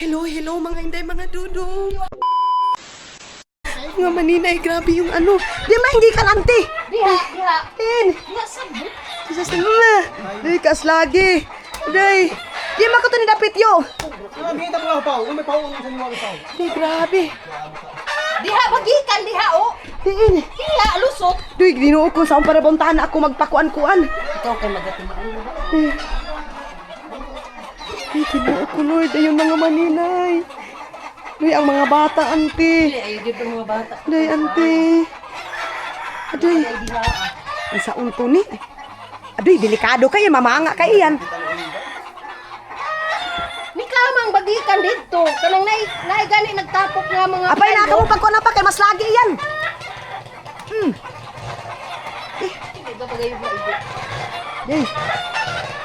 Hello, hello mga inday, mga dudong. Mga maninay, grabe yung ano. Di ma, hindi ka lanti. Diha. Tin. Diha sabot. Isa sa na. Di kas lagi. Day. Di ma ka to ni dapit yo. Di grabe. Diha magikan diha o. Tin. Diha lusot. Di ginuo ko sa para buntahan ako magpakuan-kuan. Ikaw kay magatimaan mo ba? Di ginuo ko Lord, ayun mga maninay. Day ang mga bata, auntie. Ay gyud mga bata. Day, auntie. Aday. Diha. Ang sa unto ni. Aday, delikado kayo, mamanga kayo yan. Ni kamang bagikan dito. Kanang nay gani nagtapok nga mga Apay na mo pagkuan na pa kay mas lagi yan. Sige ba bagay ba ibo? Day.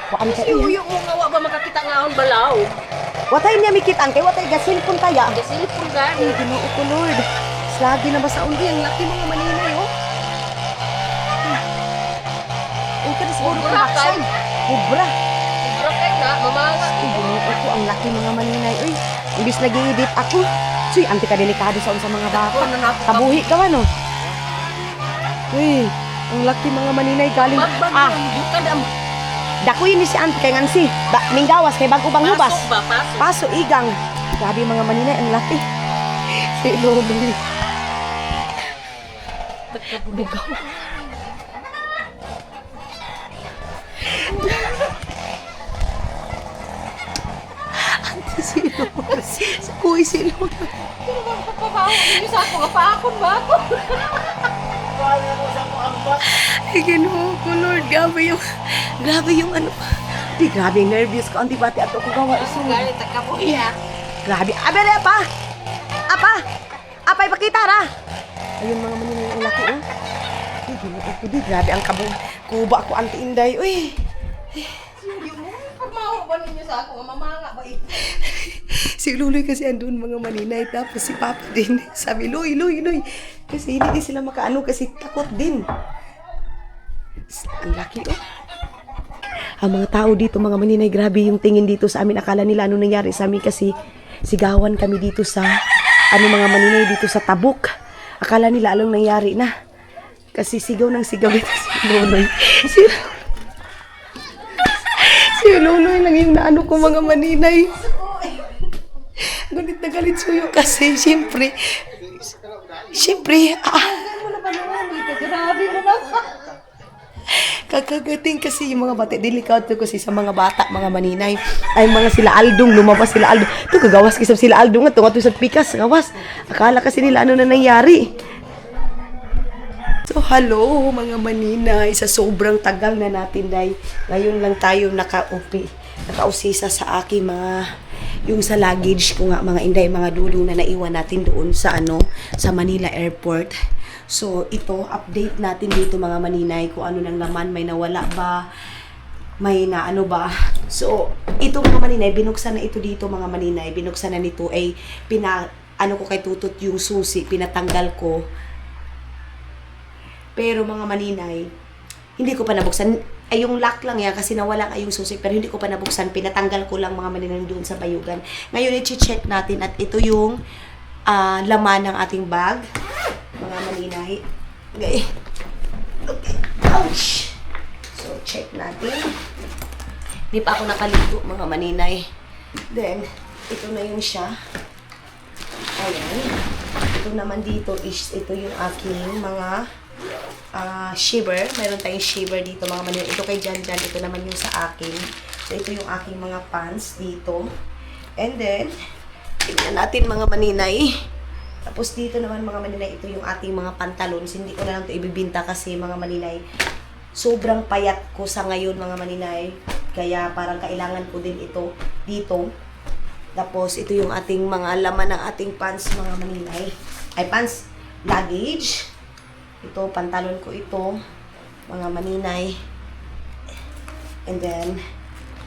Kuan ka iyo. Uyo mo nga wa ba makakita nga on balaw. Watay niya mikitan kay watay gasil pun taya. Gasilip ko gani. Ginoo ko Lord. Mas lagi na ba sa undi ang laki mga maninay oh. Ang kada siguro Ubra, baksan. Ubra. Sobra kay na mamanga. Ginoo ko ang laki mga maninay. Uy, imbis nag-i-edit ako. Suy, anti ka delikado sa unsa mga bata. Kabuhi ka man oh. Uy, ang laki mga maninay galing. Bukad am. Dakoy ni si Aunt kay ngansi. Minggawas kay bago bang hubas. Pasok ba pasok? Paso igang. Grabe mga maninay ang laki. Si Lolo. Pagkabugaw. Ante si Lolo. Uy, si Lolo. Pero bang pagpabaho ninyo sa ako nga paakon ba ako? Ay, ginoo ko, Lord. Grabe yung ano. Di, grabe yung nervous ko. Anti pati ato ko gawa. Ang gani tagkabuya. Grabe. Abel, apa? Apa? Apa, ipakita, ra? Ayun, mga maninay ang laki, oh. Di, ginoo ko, di. Grabe ang kabong. Kuba ko, Auntie Inday. Uy. Hindi mo. Pagmaho ba ninyo sa ako nga mamanga ba ito? Si Luloy kasi andun mga maninay. Tapos si Papa din. Sabi, Loy. Kasi hindi din sila makaano kasi takot din. Ang laki, oh. Ang mga tao dito, mga maninay, grabe yung tingin dito sa amin. Akala nila ano nangyari sa amin kasi sigawan kami dito sa, mga maninay dito sa Tabuk. Akala nila anong nangyari na. Kasi sigaw ng sigaw ito si Luloy. Si Luloy lang yung naano ko mga maninay. Galit na galit suyo kasi siyempre, Ano na ba naman dito? Grabe mo na. kakagating kasi yung mga bata. Delikado kasi sa mga bata, mga maninay. Ay mga sila Aldong, lumabas sila Aldong. Ito kagawas kasi sila Aldong nga, tunga sa pikas, gawas. Akala kasi nila ano na nangyari. So hello mga maninay, sa sobrang tagal na natin day. Ngayon lang tayo nakausisa sa aking mga, yung sa luggage ko nga mga inday, mga dudong na naiwan natin doon sa sa Manila Airport. So, ito, update natin dito mga maninay kung ano nang laman, may nawala ba, may na ano ba. So, ito mga maninay, binuksan na ito dito mga maninay, binuksan na nito ay ko kay Tutot yung susi, pinatanggal ko. Pero mga maninay, hindi ko pa nabuksan. Ay, yung lock lang yan kasi nawala nga yung susi, pero hindi ko pa nabuksan, pinatanggal ko lang mga maninay doon sa bayugan. Ngayon, i-check natin at ito yung laman ng ating bag. Mga maninay. Okay. Ouch! So, check natin. Hindi pa ako nakaligo, mga maninay. Then, ito na yung siya. Ayan. Ito naman dito is, ito yung aking mga shiver. Meron tayong shiver dito, mga maninay. Ito kay Jan. Ito naman yung sa akin. So, ito yung aking mga pants dito. And then, tingnan natin mga maninay. Tapos dito naman mga maninay, ito yung ating mga pantalons. Hindi ko na lang ito ibibinta kasi mga maninay, sobrang payat ko sa ngayon mga maninay. Kaya parang kailangan ko din ito dito. Tapos ito yung ating mga laman ng ating pants mga maninay. Ay pants, luggage. Ito, pantalon ko ito, mga maninay. And then,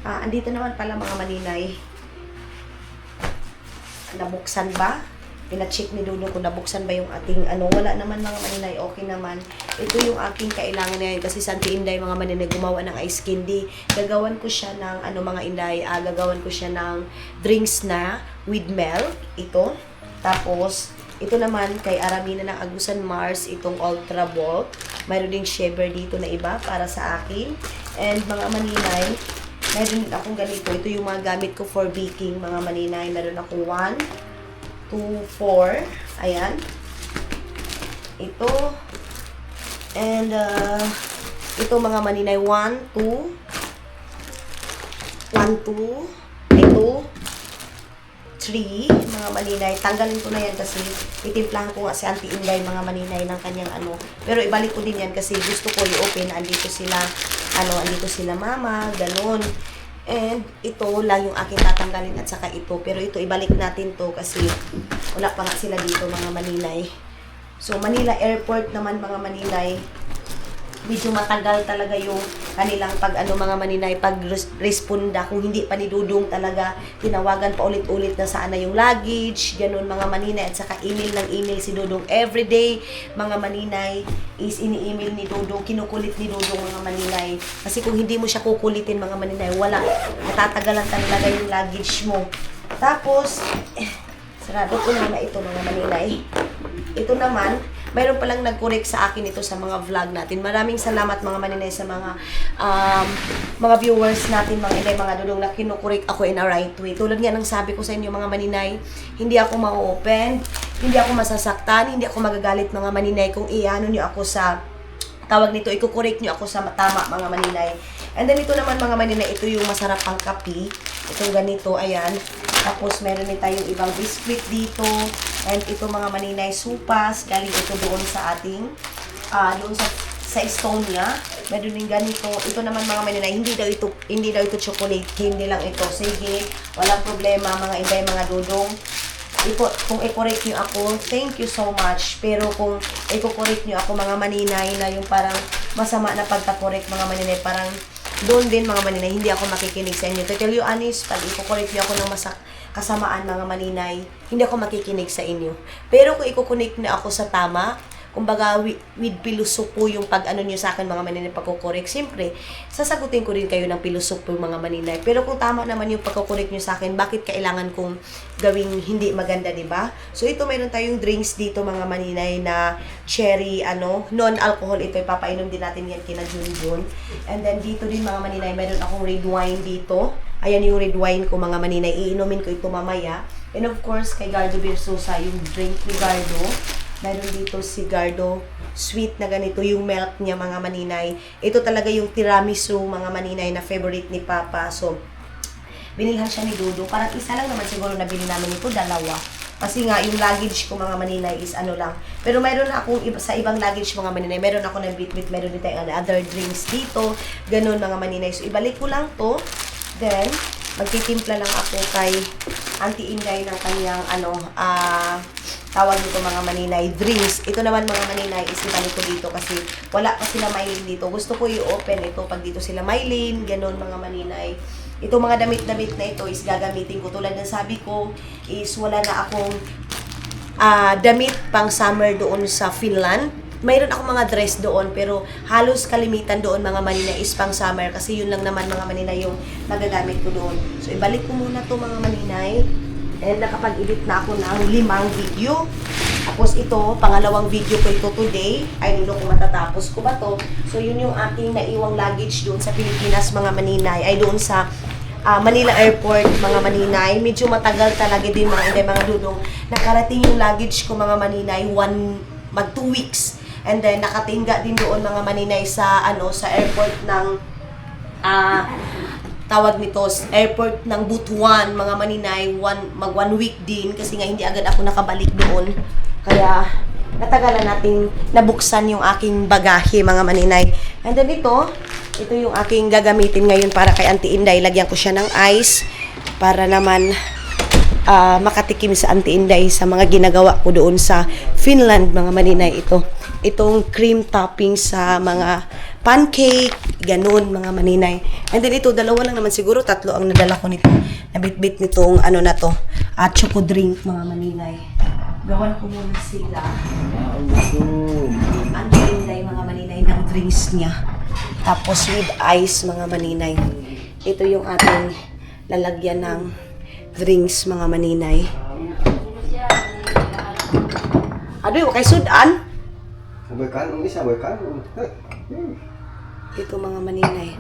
andito naman pala mga maninay. Nabuksan ba? pina-check ni Dudong kung nabuksan ba yung ating wala naman mga maninay, okay naman. Ito yung aking kailangan ngayon kasi sa Auntie Inday mga maninay gumawa ng ice candy. Gagawan ko siya ng mga Inday, gagawan ko siya ng drinks na with milk, ito. Tapos, ito naman kay Aramina ng Agusan Mars, itong Ultra Bulk. Mayroon ding shaver dito na iba para sa akin. And mga maninay, meron din akong ganito. Ito yung mga gamit ko for baking, mga maninay. Meron akong 1, 2, 4. Ayan. Ito. And, ito mga maninay. 1, 2. 1, 2. Ito. 3. Mga maninay. Tanggalin ko na yan kasi itimplahan ko nga si Auntie Inday mga maninay ng kanyang Pero ibalik ko din yan kasi gusto ko i-open. Andito sila, andito sila mama. Ganon. And ito lang yung aking tatanggalin at saka ito. Pero ito ibalik natin to kasi wala pa nga sila dito mga maninay. So Manila Airport naman mga maninay. Medyo matagal talaga yung kanilang mga maninay pag-responda kung hindi pa ni Dudong talaga tinawagan pa ulit-ulit na saan na yung luggage, ganun mga maninay at saka email ng email si Dudong everyday mga maninay is ini-email ni Dudong, kinukulit ni Dudong mga maninay kasi kung hindi mo siya kukulitin mga maninay wala, matatagalan talaga yung luggage mo. Tapos sarado ko na ito mga maninay. Ito naman mayroon palang nag-correct sa akin ito sa mga vlog natin. Maraming salamat mga maninay sa mga viewers natin, mga inday, mga dudong na kinukorek ako in a right way. Tulad nga ng sabi ko sa inyo mga maninay, hindi ako ma-open, hindi ako masasaktan, hindi ako magagalit mga maninay kung iano nyo ako sa tawag nito, ikukorek nyo ako sa tama mga maninay. And then ito naman mga maninay, ito yung masarap ang kape. Itong ganito, ayan. Tapos meron din tayong ibang biscuit dito. And ito mga maninay, supas. Galing ito doon sa ating, doon sa Estonia. Meron din ganito. Ito naman mga maninay, hindi daw ito chocolate. Hindi lang ito. Sige, walang problema mga inday, mga dudong. Kung i-correct nyo ako, thank you so much. Pero kung i-correct nyo ako mga maninay na yung parang masama na pagka-correct mga maninay, parang doon din mga maninay, hindi ako makikinig sa inyo. To tell you honest, pag i-correct nyo ako ng kasamaan mga maninay, hindi ako makikinig sa inyo. Pero kung i-connect na ako sa tama, kumbaga with pilosopo yung pag-ano nyo sa akin mga maninay pagkukorek, siyempre, sasagutin ko rin kayo ng pilosopo mga maninay. Pero kung tama naman yung pagkukorek nyo sa akin, bakit kailangan kong gawing hindi maganda, diba? So ito mayroon tayong drinks dito mga maninay na cherry, non-alcohol. Ito ipapainom din natin yan kina Junjun. And then dito din mga maninay, mayroon akong red wine dito. Ayan yung red wine ko mga maninay, iinumin ko ito mamaya. And of course, kay Gardo Versosa, yung drink ni Gardo. Meron dito si Gardo sweet na ganito, yung milk niya mga maninay. Ito talaga yung tiramisu mga maninay na favorite ni Papa. So, binilhan siya ni Dudu. Parang isa lang naman siguro na binili namin ito, dalawa. Kasi nga, yung luggage ko mga maninay is lang. Pero mayroon na akong sa ibang luggage mga maninay. Meron ako ng bit-bit, meron din tayong other drinks dito. Ganun mga maninay. So, ibalik ko lang to. Then, magtitimpla lang ako kay Auntie Inday ng kanyang tawag nito mga maninay, drinks. Ito naman mga maninay, isibalik ko dito kasi wala pa sila Mylene dito. Gusto ko i-open ito pag dito sila Mylene, ganun mga maninay. Ito mga damit-damit na ito is gagamitin ko. Tulad ng sabi ko is wala na akong damit pang summer doon sa Finland. Mayroon akong mga dress doon pero halos kalimitan doon mga maninay is pang summer kasi yun lang naman mga maninay yung magagamit ko doon. So ibalik ko muna to mga maninay. And nakapag-edit na ako ng 5 video. Tapos ito, pangalawang video ko ito today. I don't know kung matatapos ko ba to. So yun yung aking naiwang luggage doon sa Pilipinas mga maninay. Ay doon sa Manila Airport mga maninay. Medyo matagal talaga din mga dudong. Nakarating yung luggage ko mga maninay 2 weeks. And then nakatingga din doon mga maninay sa sa airport ng tawag nito, airport ng Butuan, mga maninay, mag 1 week din kasi nga hindi agad ako nakabalik doon. Kaya natagalan nating nabuksan yung aking bagahe mga maninay. And then ito yung aking gagamitin ngayon para kay Auntie Inday. Lagyan ko siya ng ice para naman makatikim sa Auntie Inday sa mga ginagawa ko doon sa Finland mga maninay. Itong cream topping sa mga pancake, ganun mga maninay. And then ito, dalawa lang naman siguro, 3 ang nadala ko nito. Nabitbit nitong na to, choco drink mga maninay. Gawan ko muna sila. Gutom. Ang tinday mga maninay ng drinks niya. Tapos with ice mga maninay. Ito yung ating lalagyan ng drinks mga maninay. Adoy, okay sudan. Sabay ka, isa, sabay ka. Ito mga maninay.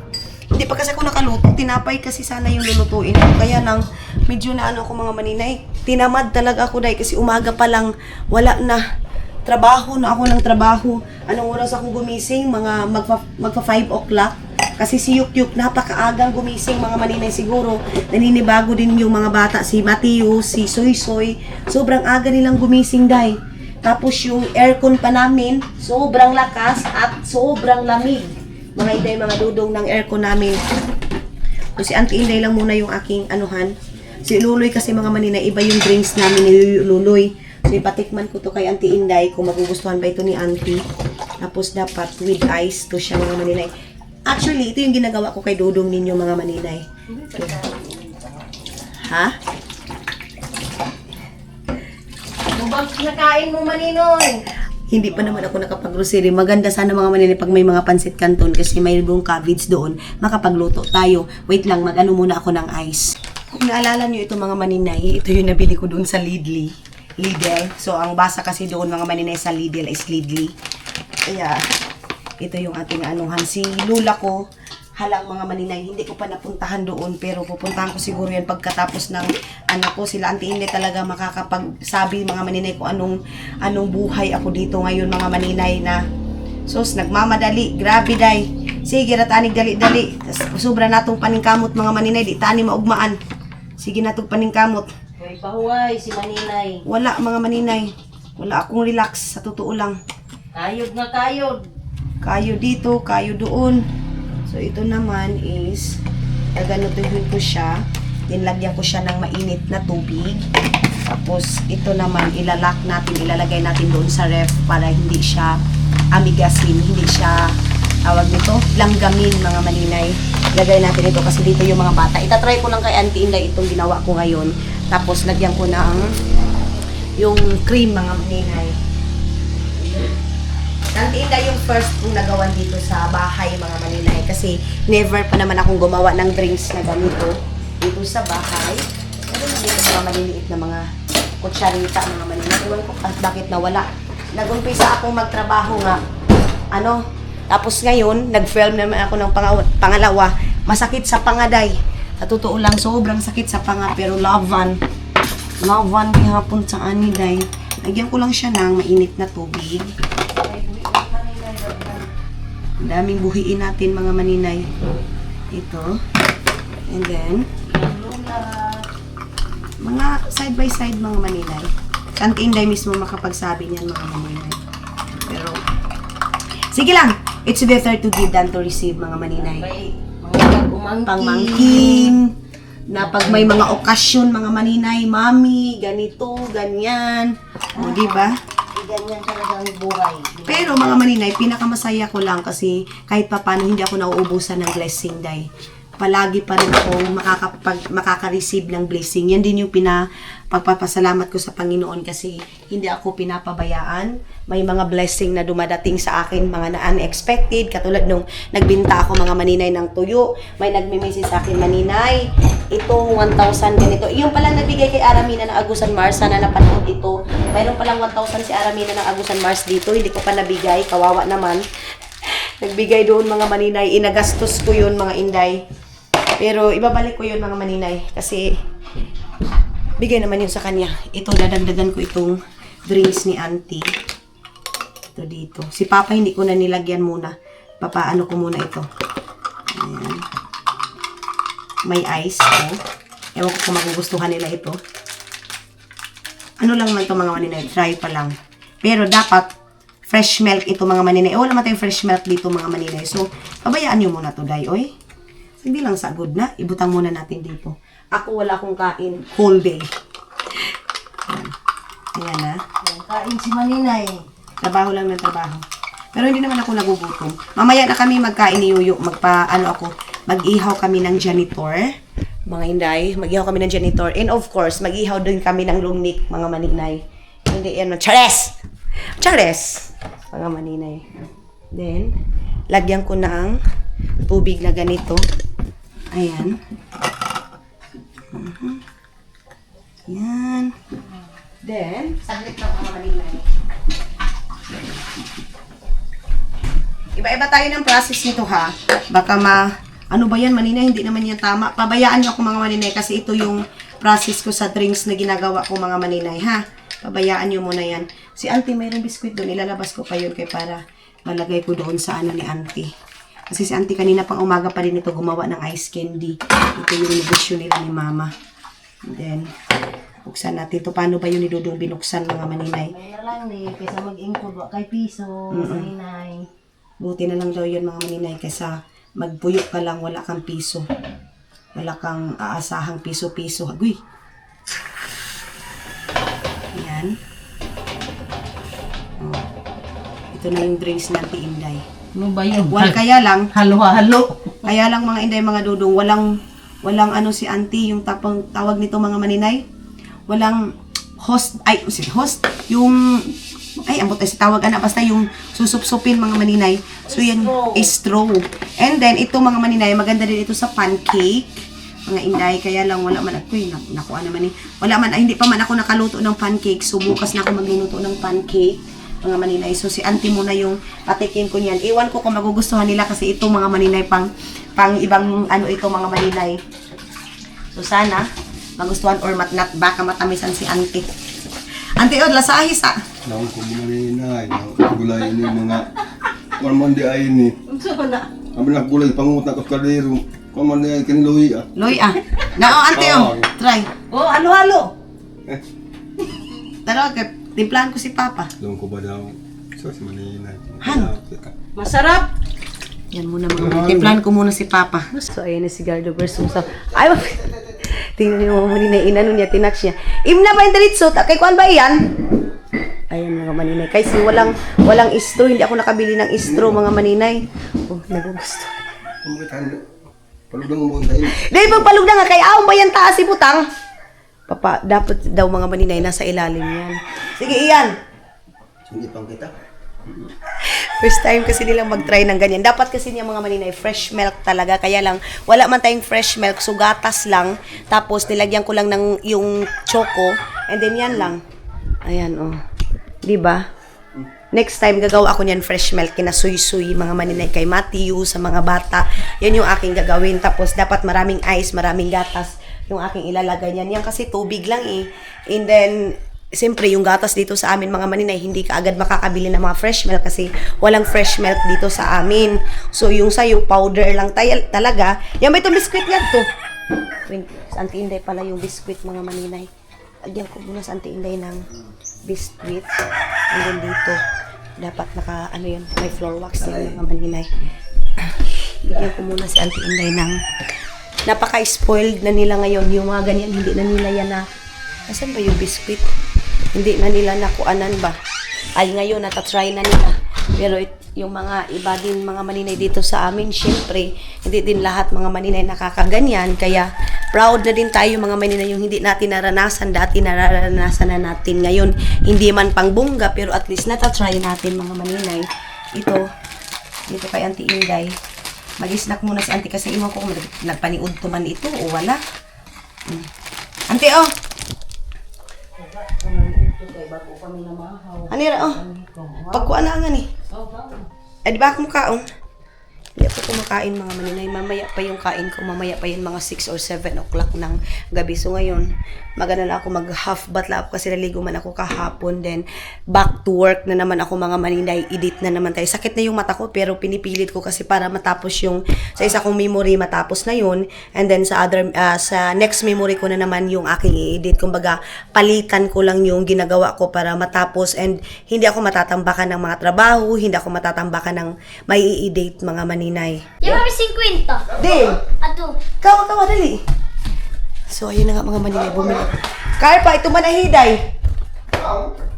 Hindi pa kasi ako nakaluto. Tinapay kasi sana yung lulutuin ko. Kaya lang, medyo na ano ako mga maninay. Tinamad talaga ako dahil kasi umaga pa lang wala na. Trabaho na ako ng trabaho. Anong oras ako gumising? Magpa 5 o'clock. Kasi si Yukyuk napakaagang gumising mga maninay siguro. Naninibago din yung mga bata. Si Matthew, si Soy Soy. Sobrang aga nilang gumising dahil. Tapos yung aircon pa namin, sobrang lakas at sobrang lamig. Mga iday, mga dudong ng aircon namin. So, si Auntie Inday lang muna yung aking anuhan. Si Luloy kasi mga maninay, iba yung drinks namin ni Luloy. So, ipatikman ko to kay Auntie Inday kung magugustuhan ba ito ni Auntie. Tapos, dapat with ice to siya mga maninay. Actually, ito yung ginagawa ko kay Dudong ninyo mga maninay. Ha? Bubag nakain mo maninoy. Hindi pa naman ako nakapag-grocery. Maganda sana mga maninay pag may mga pansit canton kasi may buong cabbage doon. Makapagluto tayo. Wait lang, mag-ano muna ako ng ice. Kung naalala nyo ito mga maninay, ito yung nabili ko doon sa Lidl. So, ang basa kasi doon mga maninay sa Lidl is Lidl. Kaya, ito yung ating anuhan. Si Lula ko, halang mga maninay, hindi ko pa napuntahan doon pero pupuntahan ko siguro yan pagkatapos ng anak ko. Sila Auntie Inday talaga makakapagsabi mga maninay kung anong buhay ako dito ngayon mga maninay na sos nagmamadali, grabe day. Sige ratanig dali-dali. Sobra natong paningkamot mga maninay, di tani maugmaan. Sige natong paningkamot. May pahuway si maninay. Wala mga maninay. Wala akong relax sa totoo lang. Kayod nga kayod. Kayo dito, kayo doon. So, ito naman is, gaganutuhin ko siya. Lagyan ko siya ng mainit na tubig. Tapos, ito naman, ilalagay natin doon sa ref para hindi siya amigasin, hindi siya, tawag nito, langgamin mga maninay. Lagay natin ito kasi dito yung mga bata. Itatry ko lang kay Auntie Inday itong ginawa ko ngayon. Tapos, lagyan ko ng yung cream mga maninay. Auntie Inday yung first kong nagawan dito sa bahay mga maninay kasi never pa naman akong gumawa ng drinks na ganito dito sa bahay. Pero dito mga maliliit na mga kutsarita mga maninay. Iwan ko bakit nawala. Nag-umpisa akong magtrabaho nga. Tapos ngayon, nag-film naman ako ng pangalawa. Masakit sa pangaday. Sa totoo lang, sobrang sakit sa panga pero lavan gihapon sa aniday. Lagyan ko lang siya ng mainit na tubig. Daming buhiin natin mga maninay. Ito. And then, mga side by side mga maninay. Auntie Inday mismo makapagsabi niyan mga maninay. Pero, sige lang. It's better to give than to receive mga maninay. Mga umangkin. Pangmangkin. Na pag may mga okasyon mga maninay, mami, ganito, ganyan. O, diba? Ganyan talaga ang buhay. Pero mga maninay, pinakamasaya ko lang kasi kahit papano hindi ako nauubusan ng blessing dahil palagi pa rin ako makaka-receive ng blessing. Yan din yung pagpapasalamat ko sa Panginoon kasi hindi ako pinapabayaan. May mga blessing na dumadating sa akin, mga na-unexpected. Katulad nung nagbinta ako mga maninay ng tuyo. May nagme-message sa akin, maninay, itong 1,000 ganito. Yung palang nabigay kay Aramina ng Agusan Mars, sana napanood ito. Mayroon palang 1,000 si Aramina ng Agusan Mars dito. Hindi ko pa nabigay, kawawa naman. Nagbigay doon mga maninay. Inagastos ko yun mga inday. Pero ibabalik ko yun mga maninay. Kasi bigay naman yun sa kanya. Ito, dadagdagan ko itong drinks ni Auntie. Ito dito. Si Papa hindi ko na nilagyan muna. Papaano ko muna ito. Ayan. May ice. Ewan ko kung magugustuhan nila ito. Ano lang man ito mga maninay. Try pa lang. Pero dapat fresh milk ito mga maninay. Wala naman tayong fresh milk dito mga maninay. So, pabayaan nyo muna to, day. Oy. Hindi lang sagod na. Ibutang muna natin dito. Ako wala akong kain. Whole day. Ayan na. Kain si maninay. Trabaho lang ng trabaho. Pero hindi naman ako nagugutom. Mamaya na kami magkain ni Yuyo. Mag-ihaw kami ng janitor. Mga inday. Mag-ihaw kami ng janitor. And of course, mag-ihaw din kami ng lungnik, mga maninay. hindi yan. Chares! Chares! Mga maninay. Then, lagyan ko ng tubig na ganito. Ayan. Yan. Then, saglit lang mga maninay. Iba-iba tayo ng process nito ha. Baka ano ba yan maninay? Hindi naman yan tama. Pabayaan niyo ako mga maninay kasi ito yung process ko sa drinks na ginagawa ko mga maninay ha. Pabayaan niyo muna yan. Si auntie mayroong biskwit doon. Ilalabas ko pa yun kay para malagay ko doon sa ano ni auntie. Kasi si auntie kanina pang umaga pa rin ito gumawa ng ice candy. Ito yung negosyo nila ni mama. And then, buksan natin ito. Paano ba yun ni Dudong binuksan mga maninay? Kaya lang ni, kaysa mag-ingkod, kay piso, maninay. Buti na lang daw yun mga maninay kaysa magpuyok ka lang, wala kang piso. Wala kang aasahang piso-piso. Agoy! Ayan. Oh. Ito na yung drinks ng Inday. Ano ba yun? Kaya lang, Halo-halo. kaya lang mga Inday, mga Dudong, walang ano si auntie, yung tawag nito mga maninay. Walang host, yung ambot ay si tawag ana basta yung susupsupin mga maninay. So yan straw. And then ito mga maninay, maganda din ito sa pancake. Mga Inday, kaya lang wala man ako nakuha naman hindi pa man ako nakaluto ng pancake. So bukas na ako magluluto ng pancake mga maninay. So si auntie muna yung patikin ko niyan. Iwan ko kung magugustuhan nila kasi ito mga maninay pang ibang ano ito mga maninay. So sana magustuhan or baka matamisan si auntie. Auntie od lasahis ah. Nang kumalinay, gulay ini mga marmandi ay ni. Unsa ba na? Ambil nak gulay pangutak ko kaldero. Kumandi ay kinloy ah. Loy ah. Nao auntie oh. Try. Oh, halo-halo. Tara kay timplahan ko si Papa. Long ko ba daw? So si malinay. Han. Masarap. Yan muna mga timplahan ko muna si Papa. So ayan na si Gardo versus ay tingnan niyo mga maninay, inano niya, tinaks niya. Imna ba yung diritso? Kay kuan ba yan? Ayan mga maninay. Kasi walang istro. Hindi ako nakabili ng istro mga maninay. Oh, nagugusto. Palugdang mo tayo. Dahil pagpalugda nga, kay aong ba yan taas si Butang? Papa, dapat daw mga maninay, nasa ilalim yan. Sige, iyan. Hindi pang kita. First time kasi nilang mag-try ng ganyan. Dapat kasi niya mga maninay, fresh milk talaga. Kaya lang, wala man tayong fresh milk, so gatas lang. Tapos, nilagyan ko lang ng yung choco. And then, yan lang. Ayan, oh. Diba? Next time, gagawa ako niyan fresh milk, kinasuy-suy, mga maninay kay Matthew, sa mga bata. Yan yung aking gagawin. Tapos, dapat maraming ice, maraming gatas yung aking ilalagay niyan. Yan kasi tubig lang eh. And then, siyempre, yung gatas dito sa amin, mga maninay, hindi ka agad makakabili ng mga fresh milk kasi walang fresh milk dito sa amin. So, yung sayo, powder lang talaga. Yan ba itong biskwit yan to? Sa Auntie Inday pala yung biskwit, mga maninay. Lagyan ko muna sa Auntie Inday ng biskwit. And then dito, dapat may flour wax din mga maninay. Lagyan ko muna si Auntie Inday ng napaka-spoiled na nila ngayon. Yung mga ganyan, hindi na nila yan na asan ba yung biskwit? Hindi na nila nakuanan ba? Ay, ngayon, natatry na nila. Pero yung mga iba din, mga maninay dito sa amin, syempre, hindi din lahat mga maninay nakakaganyan. Kaya, proud na din tayo mga maninay yung hindi natin naranasan. Dati naranasan na natin. Ngayon, hindi man pangbongga, pero at least natatry natin mga maninay. Dito kay Auntie Inday. Mag-snack muna si Auntie kasi iwan ko kung nagpaniud to man ito o wala. Auntie, oh! Ano yun, oh? Pagkuha na nga ni. Eh, di ba ako makaon? Hindi ako kumakain mga maninay. Mamaya pa yung kain ko. Mamaya pa yun mga 6 or 7 o'clock ng gabi. So ngayon, magana na ako, mag-half bath lang ako kasi naligo man ako kahapon. Then, back to work na naman ako mga maninay. Edit na naman tayo. Sakit na yung mata ko pero pinipilit ko kasi para matapos yung sa isa kong memory matapos na yun. And then sa next memory ko na naman yung aking i-edit. Kumbaga, palitan ko lang yung ginagawa ko para matapos and hindi ako matatambakan ng mga trabaho, hindi ako matatambakan ng may i-edit mga maninay. Yung may 50. Di! Ato. Kawa, dali. So, ayun na nga mga maninay, bumili. Karpa, ito manahiday.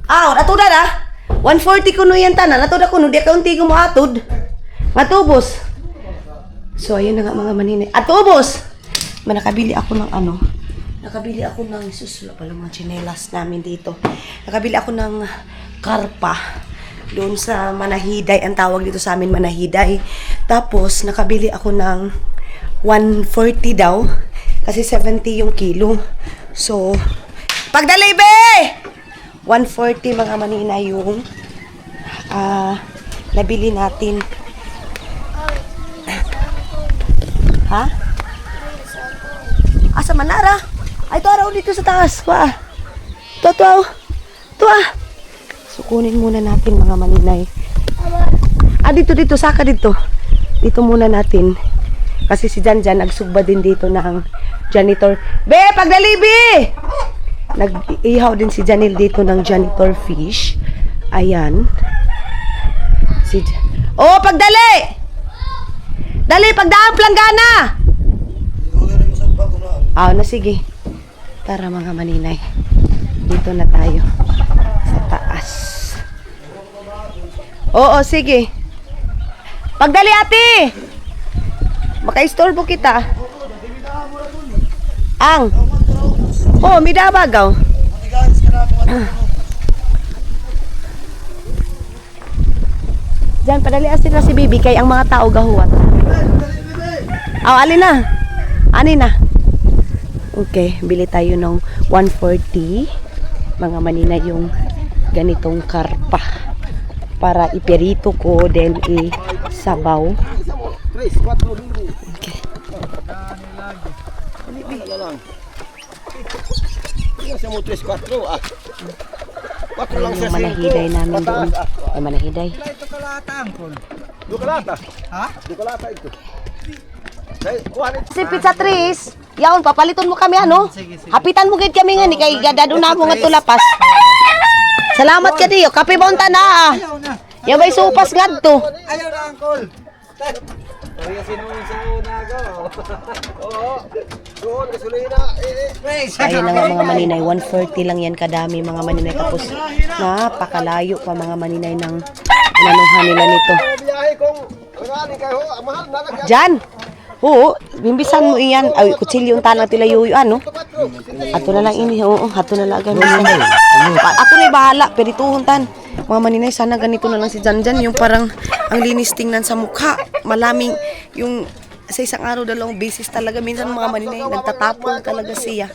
Ato na 140 kuno yan tanan. Ato na kuno, di kaunti ko mo atod. Matubos. So, ayun na nga mga maninay. Atubos! Manakabili ako ng Nakabili ako ng, wala pala mga tsinelas namin dito. Nakabili ako ng karpa. Doon sa Manahiday, ang tawag dito sa amin Manahiday. Tapos, nakabili ako ng 140 daw. Kasi 70 yung kilo. So, pagdali, be! 140 mga manina yung nabili natin. Ha? Asa manara? Ay, ito araw dito sa taas. Wa. Ito. So, kunin muna natin mga maninay. Dito. Saka dito. Dito muna natin. Kasi si Janjan nagsugba din dito ng janitor. Be, pagdali, be! Nag-ihaw din si Janil dito ng janitor fish. Ayan. Pagdali! Dali, pagdaang planggana! Na sige. Tara mga maninay. Dito na tayo. Sa taas. Oo, sige. Pagdali, ate! Maka-istorbo kita. May dabagaw. Diyan, padali asin na si Bibi kay ang mga tao gahuwat. Alin na. Ani na. Okay, bili tayo ng 140. Mga manina yung ganitong karpa. Para iperito ko, then isabaw. Okay. Ayun yung manahiday namin doon. Ay, manahiday. Dukalata. Ha? Dukalata ito. Si Pizza Tris, yaon, papaliton mo kami ano? Hapitan mo gid kami nga ni kay gadado na mo nga tulapas. Salamat ka diyo, kape ba unta na? Yaw may supas ngadto. Ayaw na, Uncle. Pariyasin mo yung sa unaga. Oo. Doon, gasolina. Ayun na nga mga maninay, 140 lang yan kadami mga maninay. Tapos napakalayo pa mga maninay ng inanuhan nila nito. Biyahe kong rani kayo, mahal na. Diyan! Oo, bimbisan mo iyan. Ay, kutsilyo yung tanang tilayuyo, ano? Ato na lang ini, oo, ato na lang ganun. Ako na bahala, perituhon tan. Mga maninay, sana ganito na lang si Janjan, yung parang ang linis tingnan sa mukha. Malaming, yung sa isang araw, 2 beses talaga. Minsan mga maninay, nagtatapon talaga siya.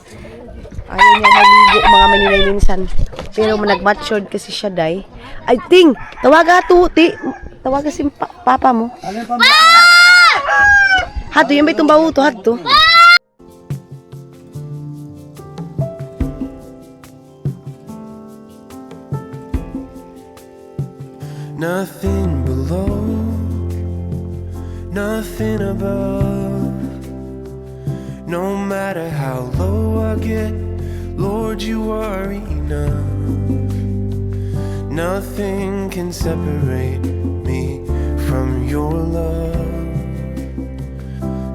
Ayaw niya maligo, mga maninay minsan. Pero nag-matured kasi siya, day. Ay, ting, tawaga to, tawaga si papa mo. Hato, yung may tumbaw to, hato. Nothing below, nothing above. No matter how low I get, Lord, you are enough. Nothing can separate me from your love.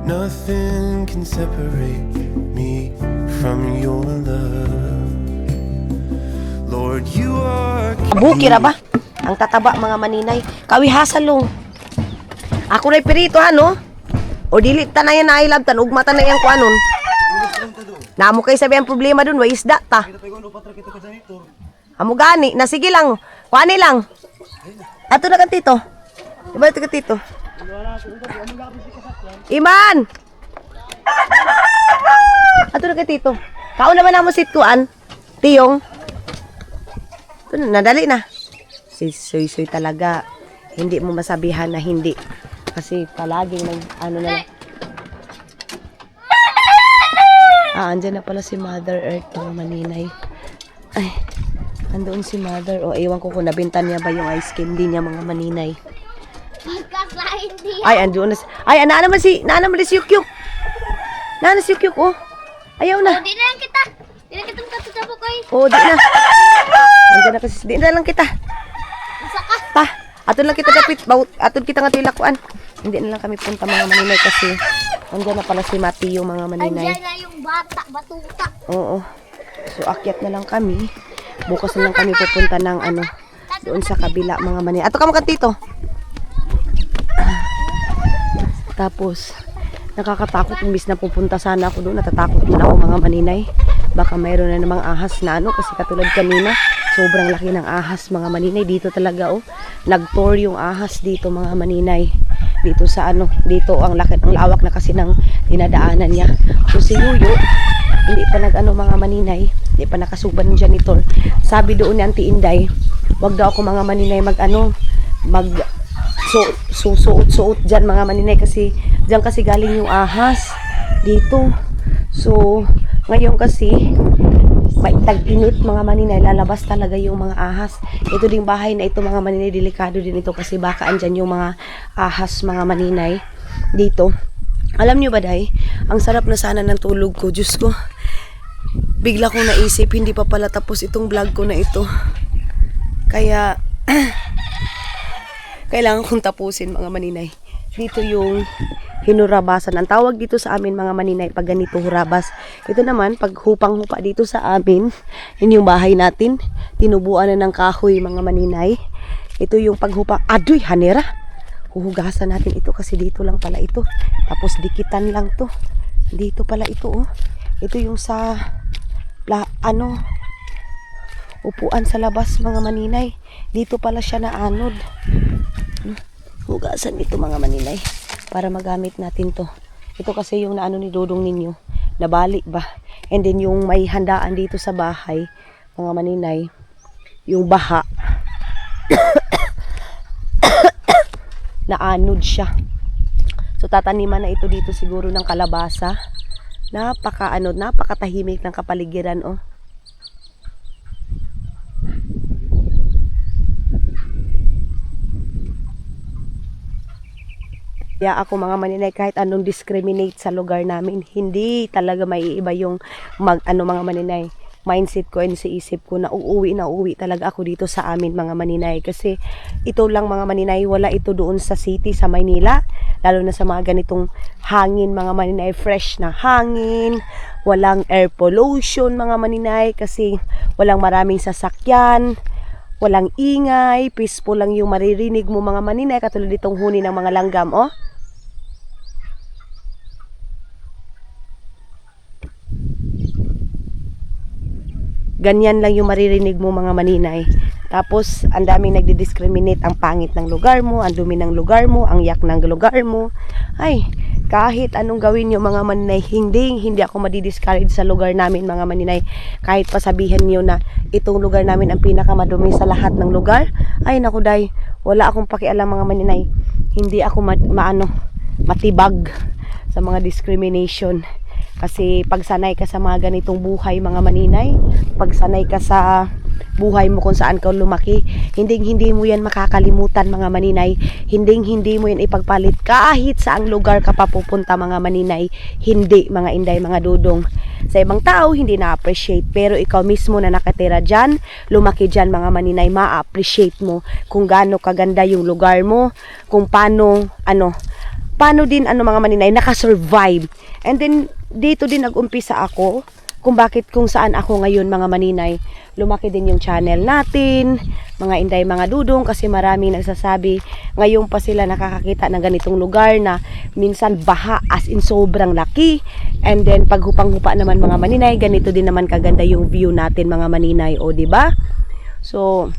Nothing can separate me from your love. Lord, you are. Bukira ba? Ang tataba mga maninay. Kawihasan long. Ako na'y pirito ano? O dili ta na yan na ilabtan. Ugmata na yan ko anon. Namo kay sabi ang problema dun. Way isda ta. Amo gani. Nasige lang. Kuani lang. Ato na kan tito. Diba ito ka tito? Iman! Ato na ka tito. Kaon naman na mo sitkuan. Tiyong. Ito na. Nadali na. Soy talaga. Hindi mo masabihan na hindi. Kasi palaging ano na. Andyan na pala si Mother Earth ng maninay. Ay, andoon si Mother. O, ewan ko kung nabintan niya ba yung ice candy niya mga maninay. Pagkasahin niya. Ay, andoon na si... Ay, nana naman si Yukyuk. Nana si Yukyuk, oh. Ayaw na. Di na lang kita. Di na kitang katutabo ko eh. Oh, di na. Andyan na kasi. Di na lang kita. Saka. Ta, aton lang kita dapit. Aton kita nga tilakuan. Hindi na lang kami punta mga maninay kasi andyan na pala si Mati yung mga maninay. Andiyan na yung bata, batuta. Oo. So, akyat na lang kami. Bukas na lang kami pupunta ng ano, doon sa kabila mga maninay. Ato ka makantito. Tapos, Nakakatakot, imbis na pupunta sana ako doon, natatakot din ako mga maninay. Baka mayroon na namang ahas na ano, kasi katulad kanina, sobrang laki ng ahas mga maninay. Dito talaga oh, nag-tour yung ahas dito mga maninay. Dito sa ano, dito ang laki, ang lawak na kasi ng dinadaanan niya. So si Yuyo, hindi pa nag-ano mga maninay, hindi pa nakasuban ng janitor. Sabi doon ni Auntie Inday, wag daw ako mga maninay mag-ano, suot dyan mga maninay kasi dyan kasi galing yung ahas dito. So ngayon kasi may tag-init mga maninay, lalabas talaga yung mga ahas. Ito ding bahay na ito mga maninay, delikado din ito kasi baka andyan yung mga ahas mga maninay dito. Alam nyo ba day, ang sarap na sana ng tulog ko. Diyos ko, bigla kong naisip, hindi pa pala tapos itong vlog ko na ito. Kaya kailangan kong tapusin mga maninay. Dito yung hinurabasan. Ang tawag dito sa amin mga maninay pag ganito hurabas. Ito naman pag hupang-hupa dito sa amin, yun yung bahay natin. Tinubuan na ng kahoy mga maninay. Ito yung paghupang, adoy hanera. Huhugasan natin ito kasi dito lang pala ito. Tapos dikitan lang to. Dito pala ito oh. Ito yung sa upuan sa labas mga maninay. Dito pala siya na anod. Hugasan ito mga maninay para magamit natin to. Ito kasi yung naano ni Dodong ninyo, nabali ba? And then yung may handaan dito sa bahay mga maninay, yung baha naanod siya. So tataniman na ito dito siguro ng kalabasa. Napakatahimik ng kapaligiran oh. Kaya ako mga maninay, kahit anong discriminate sa lugar namin, hindi talaga maiiba yung mga maninay. Mindset ko and sa isip ko na uuwi talaga ako dito sa amin mga maninay. Kasi ito lang mga maninay, wala ito doon sa city, sa Maynila. Lalo na sa mga ganitong hangin mga maninay, fresh na hangin. Walang air pollution mga maninay kasi walang maraming sasakyan. Walang ingay, peaceful lang yung maririnig mo mga maninay. Katulad itong huni ng mga langgam oh. Ganyan lang yung maririnig mo mga maninay. Tapos, ang daming nagdi-discriminate, ang pangit ng lugar mo, ang dumi ng lugar mo, ang yak ng lugar mo. Ay, kahit anong gawin nyo mga maninay, hindi ako madi-discourage sa lugar namin mga maninay. Kahit pasabihan nyo na itong lugar namin ang pinakamadumi sa lahat ng lugar. Ay, naku day, wala akong pakialam mga maninay. Hindi ako matibag sa mga discrimination. Kasi pagsanay ka sa mga ganitong buhay mga maninay, pagsanay ka sa buhay mo kung saan ka lumaki, hindi mo yan makakalimutan mga maninay, hindi mo yan ipagpalit kahit saang lugar ka pa pupunta mga maninay, hindi mga inday, mga dudong. Sa ibang tao hindi na-appreciate, pero ikaw mismo na nakatira dyan, lumaki dyan mga maninay, ma-appreciate mo kung gaano kaganda yung lugar mo, kung paano din mga maninay nakasurvive. And then dito din nag-umpisa ako kung saan ako ngayon mga maninay. Lumaki din yung channel natin, mga inday, mga dudong, kasi marami nagsasabi ngayon pa sila nakakakita ng ganitong lugar na minsan baha as in sobrang laki. And then pag hupang-hupa naman mga maninay, ganito din naman kaganda yung view natin mga maninay, o di ba? So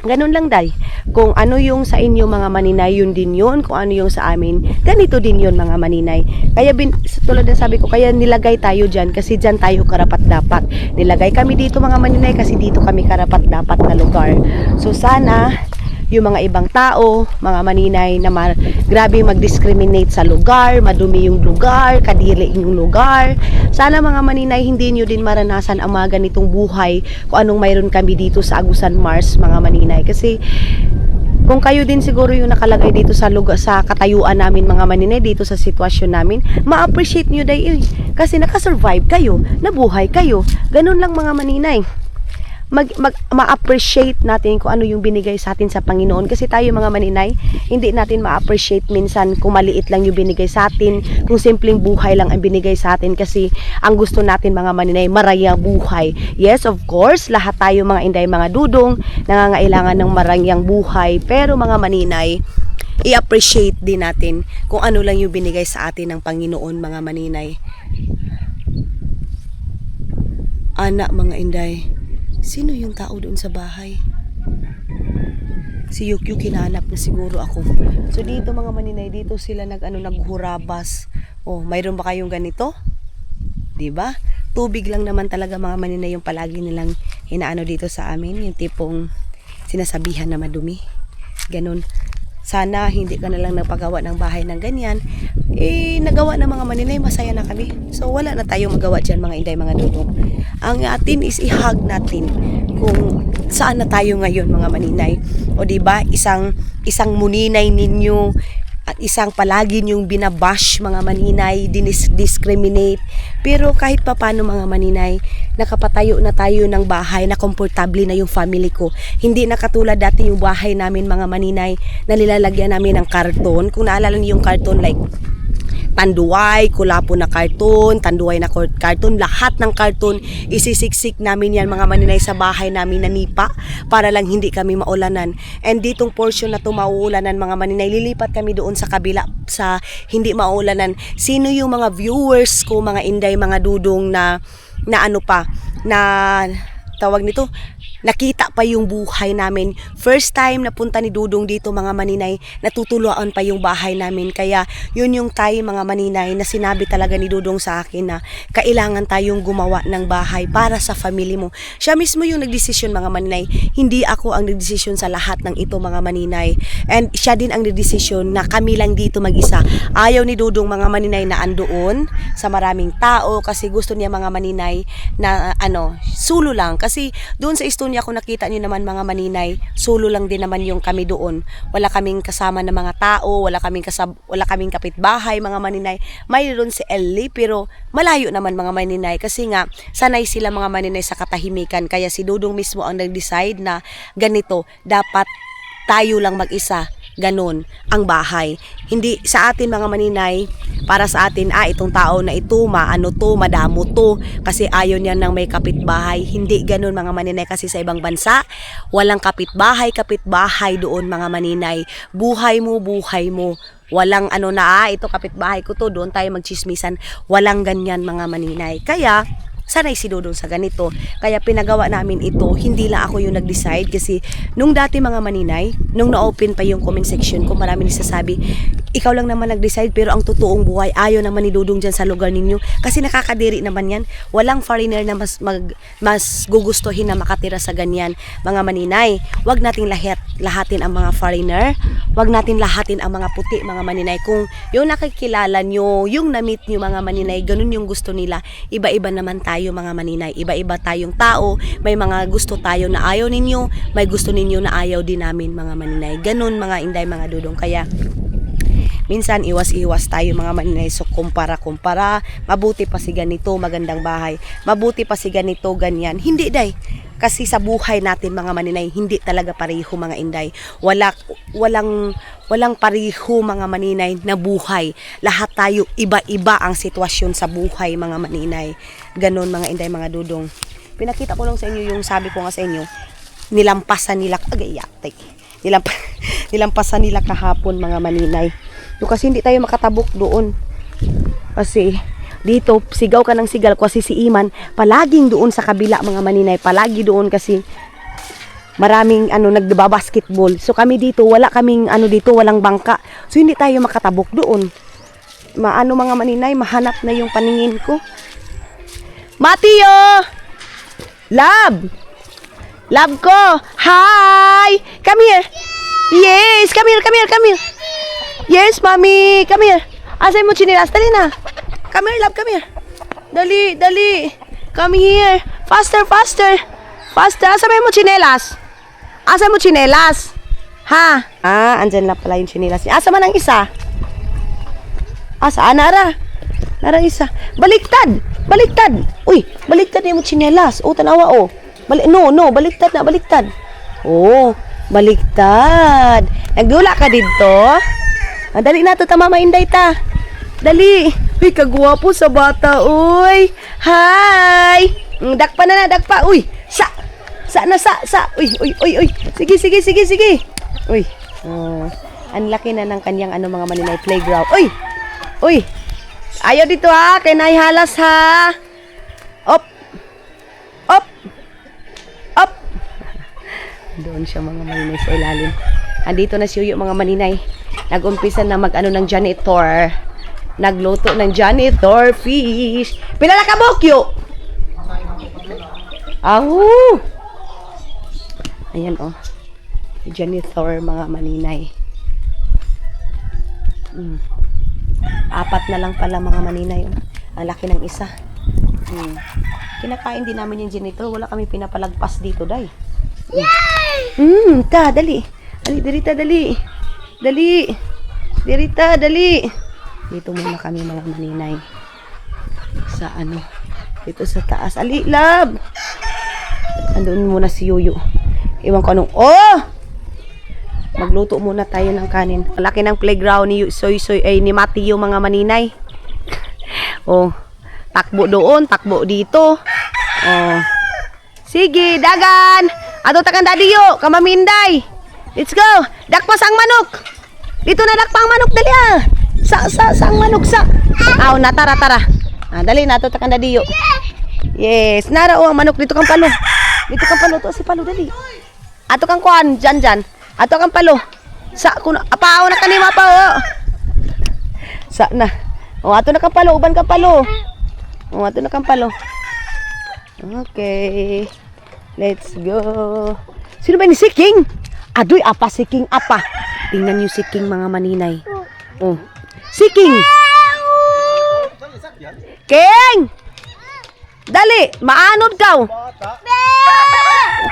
ganun lang day. Kung ano yung sa inyo mga maninay, yun din yun. Kung ano yung sa amin, ganito din yun mga maninay. Kaya tulad ng sabi ko, kaya nilagay tayo dyan kasi dyan tayo karapat-dapat. Nilagay kami dito mga maninay kasi dito kami karapat-dapat na lugar. So sana yung mga ibang tao, mga maninay na grabe mag-discriminate sa lugar, madumi yung lugar, kadiri yung lugar. Sana mga maninay hindi nyo din maranasan ang mga ganitong buhay kung anong mayroon kami dito sa Agusan Mars mga maninay. Kasi kung kayo din siguro yung nakalagay dito sa lugar, sa katayuan namin mga maninay, dito sa sitwasyon namin, ma-appreciate nyo dahil kasi nakasurvive kayo, nabuhay kayo. Ganun lang mga maninay. Ma-appreciate natin kung ano yung binigay sa atin sa Panginoon. Kasi tayo mga maninay, hindi natin ma-appreciate minsan kung maliit lang yung binigay sa atin, kung simpleng buhay lang ang binigay sa atin. Kasi ang gusto natin mga maninay, marayang buhay. Yes, of course, lahat tayo mga inday, mga dudong, nangangailangan ng marayang buhay. Pero mga maninay, i-appreciate din natin kung ano lang yung binigay sa atin ng Panginoon, mga maninay. Anak, mga inday, sino yung tao doon sa bahay? Si Yukyu, kinahanap na siguro ako. So dito mga maninay, dito sila naghurabas. Oh, mayroon ba kayong ganito? 'Di ba? Tubig lang naman talaga mga maninay yung palagi nilang inaano dito sa amin, yung tipong sinasabihan na madumi. Ganun. Sana hindi ka na lang nagpagawa ng bahay ng ganyan. Nagawa ng mga maninay, masaya na kami. So wala na tayong magawa dyan mga inday, mga dudong. Ang atin is i-hug natin kung saan na tayo ngayon mga maninay. O diba, isang muninay ninyo at isang palagi niyong binabash mga maninay, discriminate. Pero kahit papano mga maninay, nakapatayo na tayo ng bahay na komportable na yung family ko. Hindi na katulad dati yung bahay namin mga maninay na nilalagyan namin ng karton. Kung naalala niyo yung karton, like tanduay, kulapo na karton, tanduay na karton, lahat ng karton isisiksik namin yan mga maninay sa bahay namin na nipa para lang hindi kami maulanan. And ditong portion na to mauulanan mga maninay, lilipat kami doon sa kabila sa hindi maulanan. Sino yung mga viewers ko mga inday, mga dudong na ano pa, na tawag nito, nakita pa yung buhay namin. First time na punta ni Dudong dito mga maninay, natutuluan pa yung bahay namin. Kaya yun yung time mga maninay na sinabi talaga ni Dudong sa akin na kailangan tayong gumawa ng bahay para sa family mo. Siya mismo yung nagdesisyon mga maninay. Hindi ako ang nagdesisyon sa lahat ng ito mga maninay. And siya din ang nagdesisyon na kami lang dito mag-isa. Ayaw ni Dudong mga maninay na andoon sa maraming tao kasi gusto niya mga maninay na sulo lang. Kasi doon sa Estonia kung nakita niyo naman mga maninay, solo lang din naman yung kami doon. Wala kaming kasama ng mga tao, wala kaming kapitbahay mga maninay. Mayroon si Ellie pero malayo naman mga maninay kasi nga sanay sila mga maninay sa katahimikan. Kaya si Dudong mismo ang nag-decide na ganito, dapat tayo lang mag-isa. Ganon ang bahay. Hindi sa atin mga maninay, para sa atin, itong tao na ito, madamo to, kasi ayaw niya ng may kapitbahay. Hindi ganon mga maninay, kasi sa ibang bansa, walang kapitbahay doon mga maninay. Buhay mo. Walang ito kapitbahay ko to, doon tayo magchismisan. Walang ganyan mga maninay. Kaya, sanay si Dudong sa ganito. Kaya pinagawa namin ito. Hindi lang ako yung nag-decide kasi nung dati mga maninay, nung na-open pa yung comment section ko, marami nagsasabi, ikaw lang naman nag-decide pero ang totoong buhay ayaw naman ni Dudong dyan sa lugar ninyo kasi nakakadiri naman yan. Walang foreigner na mas gugustuhin na makatira sa ganyan. Mga maninay, wag nating lahatin ang mga foreigner, wag natin lahatin ang mga puti mga maninay. Kung yung nakikilala nyo, yung na-meet nyo mga maninay, ganun yung gusto nila. Iba-iba naman tayo mga maninay, iba-iba tayong tao. May mga gusto tayo na ayaw ninyo, may gusto ninyo na ayaw din namin mga maninay. Ganun mga inday, mga dudong. Kaya minsan iwas-iwas tayo mga maninay. So kumpara, mabuti pa si ganito, magandang bahay, mabuti pa si ganito, ganyan. Hindi day, kasi sa buhay natin mga maninay, hindi talaga pareho mga inday. Walang pareho mga maninay na buhay. Lahat tayo iba-iba ang sitwasyon sa buhay mga maninay. Ganon mga inday, mga dudong. Pinakita ko lang sa inyo yung sabi ko nga sa inyo, nilampasan nila nilampasan nila kahapon mga maninay. Kasi hindi tayo makatabok doon. Kasi dito sigaw ka ng sigal kasi si Iman palaging doon sa kabila mga maninay, palagi doon kasi maraming nagbabasketball. So kami dito, wala kaming dito, walang bangka. So hindi tayo makatabok doon. Mga maninay, mahanap na yung paningin ko. Mateo! Love ko! Hi! Come here! Yes! Come here! Yes, mommy! Come here! Asay mo chinelas? Dali na! Come here, love! Come here! Dali! Come here! Faster! Asay mo chinelas? Ha? Andyan na pala yung chinelas. Asa man ang isa? Saan? Nara isa. Baliktad! Uy, baliktad yung chinelas. Tanawa, No, baliktad. Baliktad. Nagdula ka dito? Dali na to, tama mainday ta. Dali. Uy, kagwapo sa bata, uy. Hi. Dakpa. Uy, sa. Uy. Sige. Uy. Ang laki na ng kanyang mga maninay playground. Uy! Uy! Ayaw dito ha! Kay naihalas ha! Op! Op! Op! Doon siya mga maninay sa ilalim. Andito na si Yuyo mga maninay. Nag-umpisa na ng janitor. Nagluto ng janitor fish. Pilala ka bokyo! Ahu! Ayan oh. Janitor mga maninay. Apat na lang pala mga maninay. Oh. Ang laki ng isa. Kinakain din namin yung janitor. Wala kami pinapalagpas dito, day. Ta, dali. Dali, dirita, dali. Dali. Dirita, dali. Dito muna kami mga maninay. Sa dito sa taas. Ali, love. Andun muna si Yuyo. Iwan ko magluto muna tayo ng kanin. Malaki ng playground ni ni Matthew mga maninay. Takbo doon, takbo dito. Sige, dagan. Ato takan dadiyo, kamaminday. Let's go. Dakpas ang manok. Dito na dakpang manok dali ah. Sa ang manok sa. Natara. Dali na ato takan dadiyo. Yes, nara ang manok dito kang palo. Dito kang palo to si palo dali. Ato kang kuan jan. Ato kang palo. Sa kuno apao na kanima pa Sa na. Ato na kang palo, uban kang palo. Ato na kang palo. Okay. Let's go. Sino ba ni si King? Adoy apa si King apa. Tingnan niyo si King mga maninay. Si King. King! Dali, maanod ka.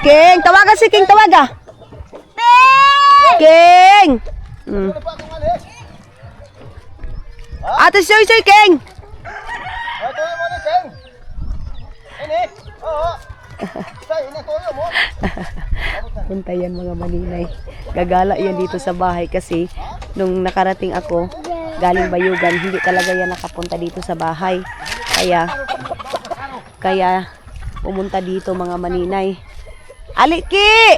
King, tawagan si King, tawaga. King! Ate Soy King! Punta yan mga maninay. Gagala yan dito sa bahay kasi nung nakarating ako galing Bayugan, hindi talaga yan nakapunta dito sa bahay. Kaya pumunta dito mga maninay. Aliki!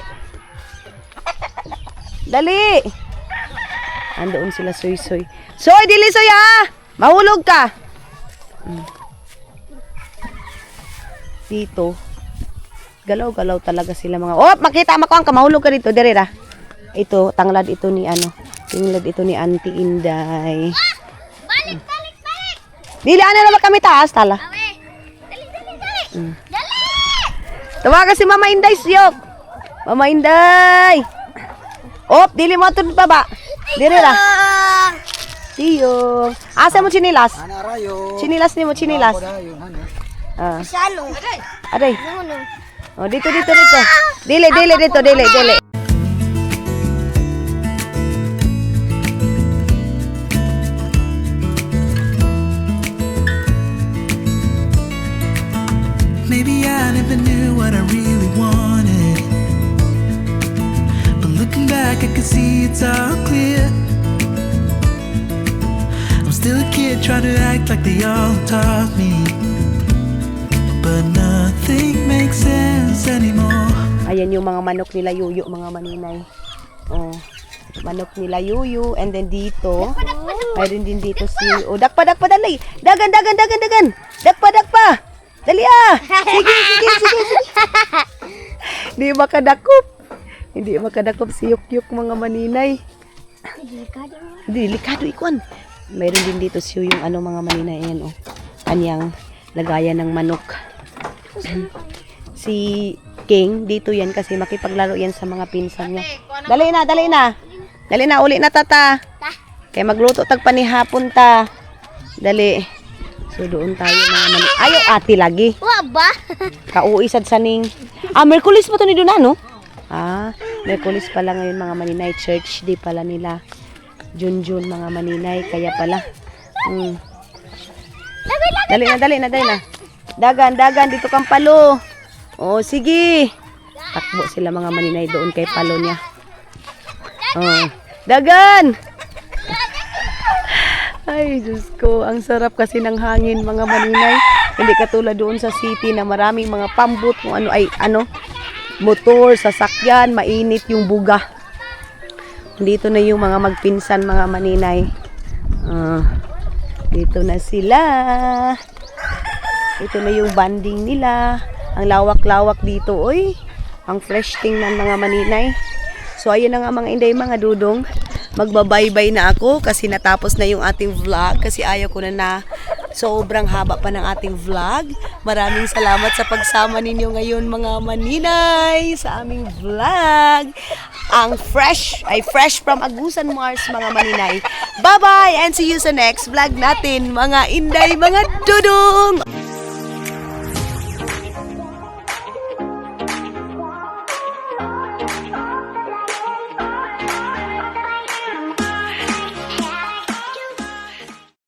Dali! Andoon sila Soy. Soy, dili Soy ha! Mahulog ka! Dito. Galaw-galaw talaga sila mga... makita makuang ka, mahulog ka dito. Dirira. Ito, tanglad ito ni Auntie Inday. Balik! Dili, na kami taas, tala. Dali! Tawagan si Mama Inday, siyok. Mama Inday! Dili mo ito baba. Dirira. Siyok. Asa mo chinilas? Chinilas ni mo, chinilas. Salo. Aray. Dito. Dili. Maybe I never knew what I really wanted, but looking back I can see it's all clear. I'm still a kid trying to act like they all taught me, but nothing makes sense anymore. Ayan yung mga manok nila Yuyo, mga maninay. Manok nila Yuyo. And then dito, mayroon din dito si... dakpa, dali. Dagan. Dakpa. Dali ah. Sige. Hindi makadakop si Yukyuk mga maninay. Delikado ikuan. Mayroon din dito si yung mga maninay. Ayan kanyang lagayan ng manok. Si King, dito yan kasi makipaglaro yan sa mga pinsan niya. Dali na, uli na tata. Kaya magluto tagpanihapon ta. Dali. So doon tayo mga maninay. Ayaw ati lagi. Waba. Kauisad sa ning. Merkulis pa to ni Duna, no? Merkulis pala ngayon mga maninay. Church day pala nila. Junjun mga maninay. Kaya pala. Dali na. Dagan. Dito kang palo. Sige. Takbo sila mga maninay doon kay palo niya. Dagan. Ay, Diyos ko. Ang sarap kasi ng hangin mga maninay. Hindi katulad doon sa city na maraming mga pambot. Kung motor, sasakyan, mainit yung buga. Dito na yung mga magpinsan, mga maninay. Dito na sila. Ito na yung banding nila. Ang lawak-lawak dito, oy. Ang fresh tingnan, mga maninay. So, ayun na nga mga inday, mga dudong. Magbabaybay na ako kasi natapos na yung ating vlog. Kasi ayaw ko na sobrang haba pa ng ating vlog. Maraming salamat sa pagsama ninyo ngayon, mga maninay, sa aming vlog. Ang fresh from Agusan Mars, mga maninay. Bye-bye and see you sa next vlog natin, mga inday, mga dudong!